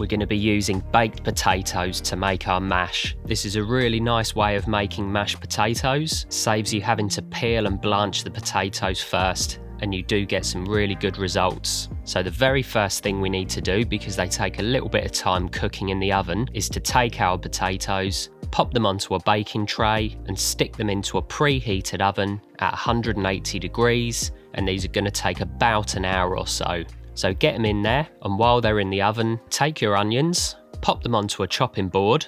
we're going to be using baked potatoes to make our mash. This is a really nice way of making mashed potatoes. Saves you having to peel and blanch the potatoes first, and you do get some really good results. So the very first thing we need to do, because they take a little bit of time cooking in the oven, is to take our potatoes, pop them onto a baking tray and stick them into a preheated oven at 180 degrees, and these are going to take about an hour or so. So get them in there, and while they're in the oven, take your onions, pop them onto a chopping board.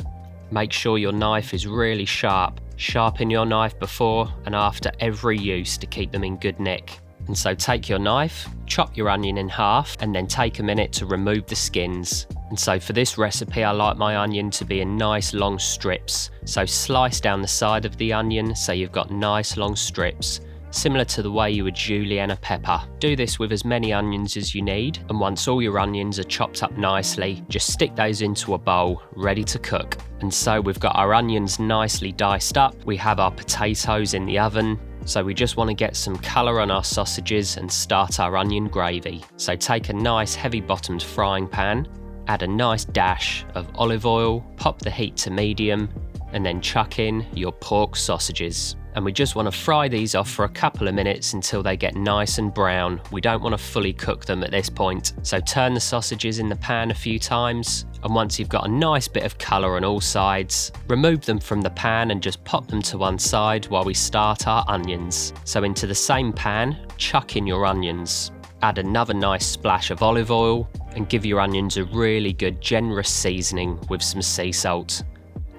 Make sure your knife is really sharp. Sharpen your knife before and after every use to keep them in good nick. And so take your knife, chop your onion in half, and then take a minute to remove the skins. And so for this recipe, I like my onion to be in nice long strips. So slice down the side of the onion so you've got nice long strips, similar to the way you would julienne a pepper. Do this with as many onions as you need, and once all your onions are chopped up nicely, just stick those into a bowl, ready to cook. And so we've got our onions nicely diced up, we have our potatoes in the oven, so we just want to get some colour on our sausages and start our onion gravy. So take a nice heavy bottomed frying pan, add a nice dash of olive oil, pop the heat to medium, and then chuck in your pork sausages. And we just want to fry these off for a couple of minutes until they get nice and brown. We don't want to fully cook them at this point. So turn the sausages in the pan a few times, and once you've got a nice bit of colour on all sides, remove them from the pan and just pop them to one side while we start our onions. So into the same pan, chuck in your onions. Add another nice splash of olive oil and give your onions a really good generous seasoning with some sea salt.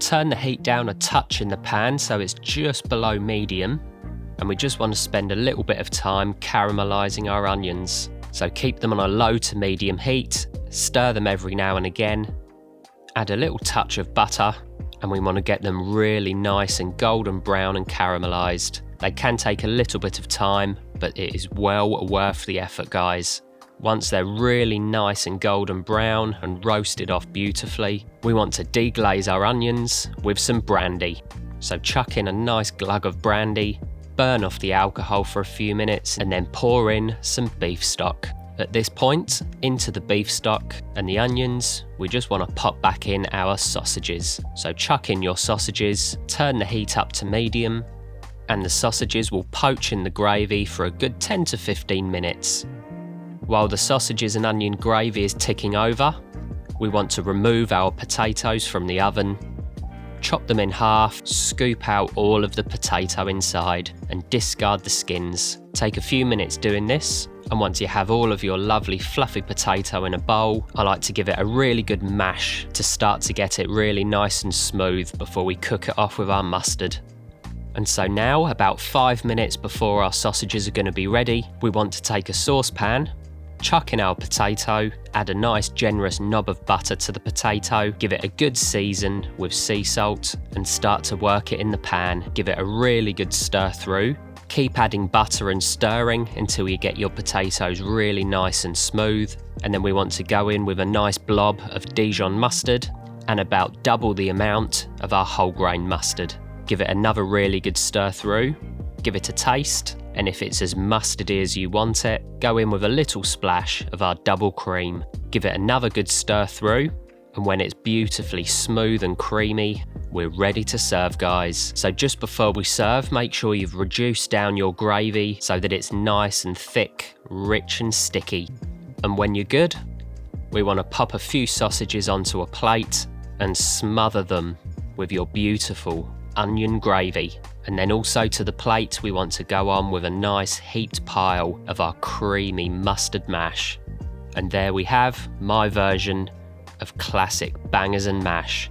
Turn the heat down a touch in the pan so it's just below medium, and we just want to spend a little bit of time caramelising our onions. So keep them on a low to medium heat, stir them every now and again, add a little touch of butter, and we want to get them really nice and golden brown and caramelised. They can take a little bit of time, but it is well worth the effort, guys. Once they're really nice and golden brown and roasted off beautifully, we want to deglaze our onions with some brandy. So chuck in a nice glug of brandy, burn off the alcohol for a few minutes, and then pour in some beef stock. At this point, into the beef stock and the onions, we just want to pop back in our sausages. So chuck in your sausages, turn the heat up to medium, and the sausages will poach in the gravy for a good 10 to 15 minutes. While the sausages and onion gravy is ticking over, we want to remove our potatoes from the oven, chop them in half, scoop out all of the potato inside, and discard the skins. Take a few minutes doing this, and once you have all of your lovely fluffy potato in a bowl, I like to give it a really good mash to start to get it really nice and smooth before we cook it off with our mustard. And so now, about 5 minutes before our sausages are going to be ready, we want to take a saucepan, chuck in our potato, add a nice generous knob of butter to the potato, give it a good season with sea salt, and start to work it in the pan. Give it a really good stir through. Keep adding butter and stirring until you get your potatoes really nice and smooth. And then we want to go in with a nice blob of Dijon mustard and about double the amount of our whole grain mustard. Give it another really good stir through. Give it a taste, and if it's as mustardy as you want it, go in with a little splash of our double cream. Give it another good stir through, and when it's beautifully smooth and creamy, we're ready to serve, guys. So just before we serve, make sure you've reduced down your gravy so that it's nice and thick, rich and sticky. And when you're good, we want to pop a few sausages onto a plate and smother them with your beautiful onion gravy. And then also to the plate, we want to go on with a nice heaped pile of our creamy mustard mash. And there we have my version of classic bangers and mash.